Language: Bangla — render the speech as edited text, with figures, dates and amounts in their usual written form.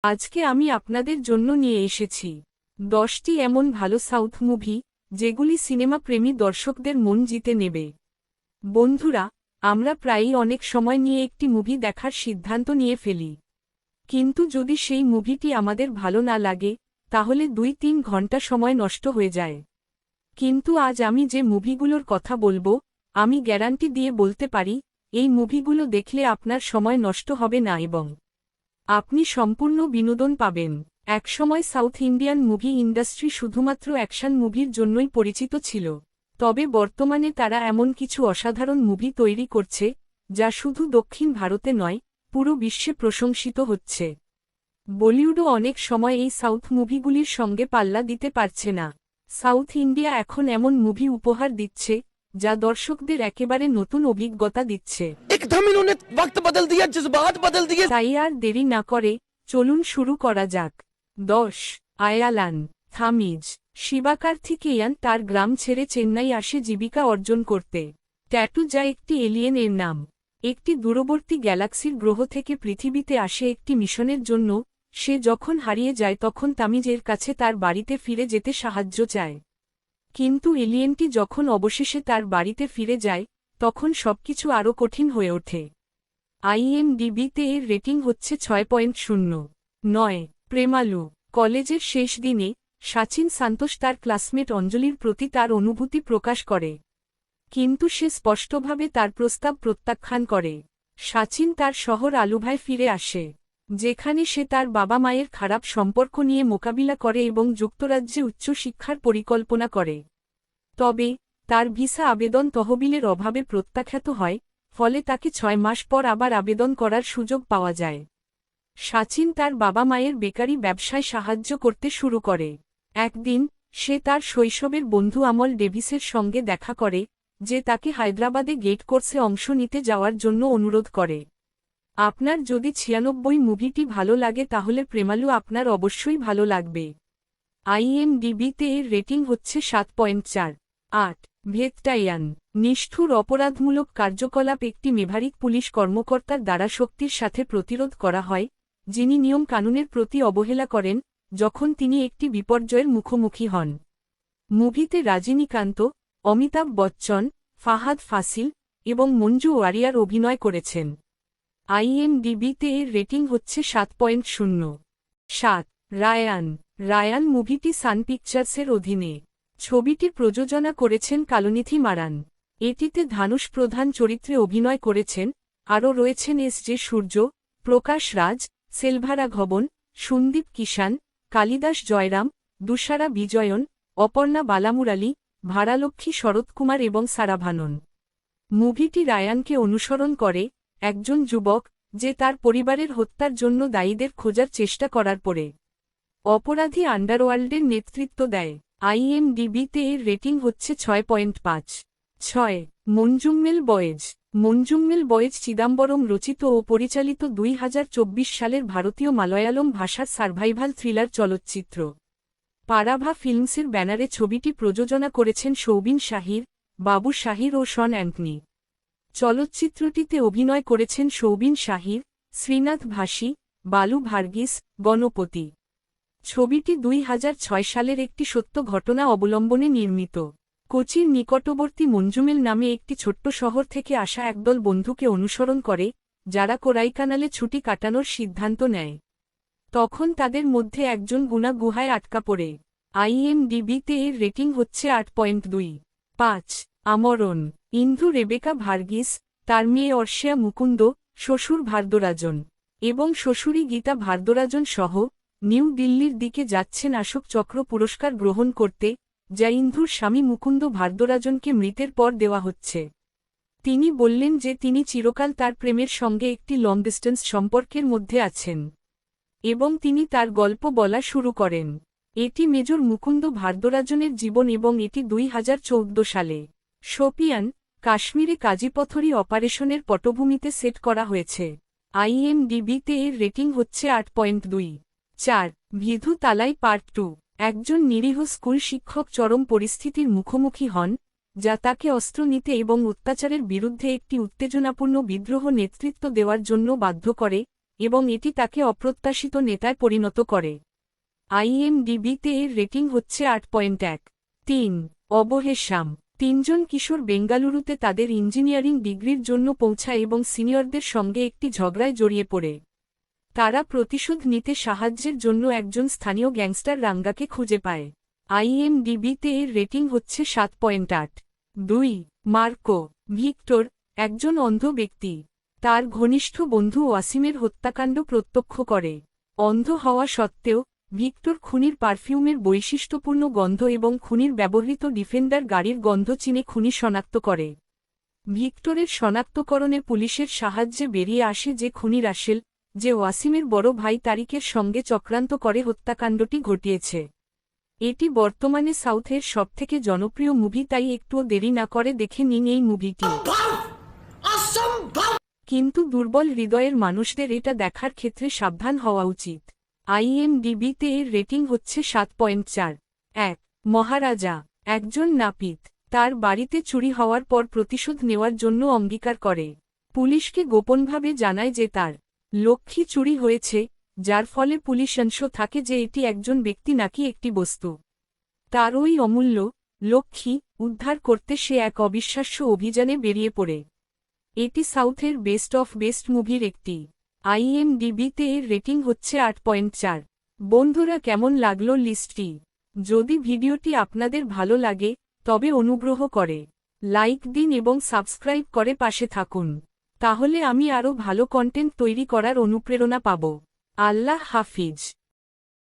আজকে আমি আপনাদের জন্য নিয়ে এসেছি 10টি এমন ভালো সাউথ মুভি যেগুলি সিনেমা প্রেমী দর্শকদের মন জিতে নেবে। বন্ধুরা, আমরা প্রায়ই অনেক সময় নিয়ে একটি মুভি দেখার সিদ্ধান্ত নিয়ে ফেলি, কিন্তু যদি সেই মুভিটি আমাদের ভালো না লাগে তাহলে 2-3 ঘন্টা সময় নষ্ট হয়ে যায়। কিন্তু আজ আমি যে মুভিগুলোর কথা বলবো, আমি গ্যারান্টি দিয়ে বলতে পারি এই মুভিগুলো দেখলে আপনার সময় নষ্ট হবে না এবং আপনি সম্পূর্ণ বিনোদন পাবেন। একসময় সাউথ ইন্ডিয়ান মুভি ইন্ডাস্ট্রি শুধুমাত্র অ্যাকশন মুভির জন্যই পরিচিত ছিল, তবে বর্তমানে তারা এমন কিছু অসাধারণ মুভি তৈরি করছে যা শুধু দক্ষিণ ভারতে নয়, পুরো বিশ্বে প্রশংসিত হচ্ছে। বলিউডও অনেক সময় এই সাউথ মুভিগুলির সঙ্গে পাল্লা দিতে পারছে না। সাউথ ইন্ডিয়া এখন এমন মুভি উপহার দিচ্ছে যা দর্শকদের একেবারে নতুন অভিজ্ঞতা দিচ্ছে। एकदम इन्होंने वक्त बदल दिया, जज्बात बदल दिए। তাই আর দেরি না করে চলুন শুরু করা যাক। 10 আয়ালান থামিজ। শিবাকার্থিকেয়ান তার গ্রাম ছেড়ে চেন্নাই আসে জীবিকা অর্জন করতে। ট্যাটু, যা একটি এলিয়েন এর নাম, একটি দূরবর্তী গ্যালাক্সির গ্রহ থেকে পৃথিবীতে আসে একটি মিশনের জন্য। সে যখন হারিয়ে যায় তখন তামিজ এর কাছে তার বাড়িতে ফিরে যেতে সাহায্য চায়, কিন্তু এলিয়েনটি যখন অবশেষে তার বাড়িতে ফিরে যায় তখন সবকিছু আরও কঠিন হয়ে ওঠে। IMDb-তে এর রেটিং হচ্ছে 6.09। প্রেমালু। কলেজের শেষ দিনে সাচিন সান্তোষ তার ক্লাসমেট অঞ্জলির প্রতি তার অনুভূতি প্রকাশ করে, কিন্তু সে স্পষ্টভাবে তার প্রস্তাব প্রত্যাখ্যান করে। সাচিন তার শহর আলুভায় ফিরে আসে, যেখানে সে তার বাবা মায়ের খারাপ সম্পর্ক নিয়ে মোকাবিলা করে এবং যুক্তরাজ্যে উচ্চশিক্ষার পরিকল্পনা করে। তবে তার ভিসা আবেদন তহবিলের অভাবে প্রত্যাখ্যাত হয়, ফলে তাকে 6 মাস পর আবার আবেদন করার সুযোগ পাওয়া যায়। সাচিন তার বাবা মায়ের বেকারি ব্যবসায় সাহায্য করতে শুরু করে। একদিন সে তার শৈশবের বন্ধু আমল ডেভিসের সঙ্গে দেখা করে, যে তাকে হায়দ্রাবাদে গেট কোর্সে অংশ নিতে যাওয়ার জন্য অনুরোধ করে। আপনার যদি 96 মুভিটি ভালো লাগে তাহলে প্রেমালু আপনার অবশ্যই ভালো লাগবে। IMDb-তে এর রেটিং হচ্ছে 7.48। ভেত্তায়ান। নিষ্ঠুর অপরাধমূলক কার্যকলাপ একটি মেভারিক পুলিশ কর্মকর্তার দ্বারা শক্তির সাথে প্রতিরোধ করা হয়, যিনি নিয়ম কানুনের প্রতি অবহেলা করেন যখন তিনি একটি বিপর্যয়ের মুখোমুখি হন। মুভিতে রজনীকান্ত, অমিতাভ বচ্চন, ফাহাদ ফাসিল এবং মঞ্জু ওয়ারিয়ার অভিনয় করেছেন। IMDb-তে এর রেটিং হচ্ছে 7.07। রায়ান। রায়ান মুভিটি সান পিকচার্সের অধীনে। ছবিটি প্রযোজনা করেছেন কালনিথি মারান। এটিতে ধানুষ প্রধান চরিত্রে অভিনয় করেছেন, আরও রয়েছেন SJ সূর্য, প্রকাশ রাজ, সেলভারাঘবন, সন্দীপ কিষান, কালিদাস জয়রাম, দুষারা বিজয়ন, অপর্ণা বালামুরালি, ভারালক্ষ্মী শরৎকুমার এবং সারাভানন। মুভিটি রায়ানকে অনুসরণ করে, একজন যুবক যে তার পরিবারের হত্যার জন্য দায়ীদের খোঁজার চেষ্টা করার পরে অপরাধী আন্ডারওয়ার্ল্ডের নেতৃত্ব দেয়। IMDb-তে এর রেটিং হচ্ছে 6.56। মঞ্জুম্মেল বয়েজ। মঞ্জুম্মেল বয়েজ চিদাম্বরম রচিত ও পরিচালিত 2024 সালের ভারতীয় মালয়ালম ভাষার সার্ভাইভাল থ্রিলার চলচ্চিত্র। পারাভা ফিল্মসের ব্যানারে ছবিটি প্রযোজনা করেছেন সৌবিন শাহির, বাবু শাহির ও শন অ্যান্টনি। চলচ্চিত্রটিতে অভিনয় করেছেন সৌবিন শাহির, শ্রীনাথ ভাসি, বালু ভার্গিস, গণপতি। ছবিটি 2006 সালের একটি সত্য ঘটনা অবলম্বনে নির্মিত। কোচির নিকটবর্তী মঞ্জুমেল নামে একটি ছোট্ট শহর থেকে আসা একদল বন্ধুকে অনুসরণ করে, যারা কোরাইকানালে ছুটি কাটানোর সিদ্ধান্ত নেয়। তখন তাদের মধ্যে একজন গুনা গুহায় আটকা পড়ে। IMDb-তে এর রেটিং হচ্ছে 8.25। আমরণ। ইন্দু রেবেকা ভার্গিস, তার মেয়ে অর্ষিয়া মুকুন্দ, শ্বশুর ভারদরাজন এবং শ্বশুরী গীতা ভারদরাজন সহ নিউ দিল্লির দিকে যাচ্ছেন অশোক চক্র পুরস্কার গ্রহণ করতে, যা ইন্দুর স্বামী মুকুন্দ ভারদরাজনকে মৃতের পর দেওয়া হচ্ছে। তিনি বললেন যে তিনি চিরকাল তার প্রেমের সঙ্গে একটি লং ডিস্টেন্স সম্পর্কের মধ্যে আছেন, এবং তিনি তার গল্প বলা শুরু করেন। এটি মেজর মুকুন্দ ভারদরাজনের জীবন এবং এটি 2014 সালে শোপিয়ান, কাশ্মীরে কাজীপথরি অপারেশনের পটভূমিতে সেট করা হয়েছে। IMDb-তে এর রেটিং হচ্ছে 8.24। ভিধু তালাই পার্ট 2। একজন নিরীহ স্কুল শিক্ষক চরম পরিস্থিতির মুখোমুখি হন, যা তাকে অস্ত্র নিতে এবং অত্যাচারের বিরুদ্ধে একটি উত্তেজনাপূর্ণ বিদ্রোহ নেতৃত্ব দেওয়ার জন্য বাধ্য করে, এবং এটি তাকে অপ্রত্যাশিত নেতায় পরিণত করে। IMDb-তে এর রেটিং হচ্ছে 8.1। 3 অবহেশাম। 3 জন কিশোর বেঙ্গালুরুতে তাদের ইঞ্জিনিয়ারিং ডিগ্রির জন্য পৌঁছায় এবং সিনিয়রদের সঙ্গে একটি ঝগড়ায় জড়িয়ে পড়ে। তারা প্রতিশোধ নিতে সাহায্যের জন্য একজন স্থানীয় গ্যাংস্টার রাঙ্গাকে খুঁজে পায়। IMDb-তে এর রেটিং হচ্ছে 7.8। 2 মার্কো। ভিক্টর, একজন অন্ধ ব্যক্তি, তার ঘনিষ্ঠ বন্ধু ওয়াসিমের হত্যাকাণ্ড প্রত্যক্ষ করে। অন্ধ হওয়া সত্ত্বেও ভিক্টর খুনির পারফিউমের বৈশিষ্ট্যপূর্ণ গন্ধ এবং খুনির ব্যবহৃত ডিফেন্ডার গাড়ির গন্ধ চিনে খুনি শনাক্ত করে। ভিক্টরের শনাক্তকরণে পুলিশের সাহায্যে বেরিয়ে আসে যে খুনি রাসেল, যে ওয়াসিমের বড় ভাই তারিকের সঙ্গে চক্রান্ত করে হত্যাকাণ্ডটি ঘটিয়েছে। এটি বর্তমানে সাউথের সবথেকে জনপ্রিয় মুভি, তাই একটুও দেরি না করে দেখে নিন এই মুভিটি। কিন্তু দুর্বল হৃদয়ের মানুষদের এটা দেখার ক্ষেত্রে সাবধান হওয়া উচিত। IMDb-তে এর রেটিং হচ্ছে 7.4। 1 মহারাজা। একজন নাপিত তার বাড়িতে চুরি হওয়ার পর প্রতিশোধ নেওয়ার জন্য অঙ্গীকার করে। পুলিশকে গোপনভাবে জানায় যে তার লক্ষ্মী চুরি হয়েছে, যার ফলে পুলিশ সংশয় থাকে যে এটি একজন ব্যক্তি নাকি একটি বস্তু। তার ওই অমূল্য লক্ষ্মী উদ্ধার করতে সে এক অবিশ্বাস্য অভিযানে বেরিয়ে পড়ে। এটি সাউথের বেস্ট অফ বেস্ট মুভির একটি। IMDb-তে এর রেটিং হচ্ছে 8.4। বন্ধুরা, কেমন লাগলো লিস্টটি? যদি ভিডিওটি আপনাদের ভালো লাগে তবে অনুগ্রহ করে লাইক দিন এবং সাবস্ক্রাইব করে পাশে থাকুন, তাহলে আমি আরও ভালো কন্টেন্ট তৈরি করার অনুপ্রেরণা পাব। আল্লাহ হাফিজ।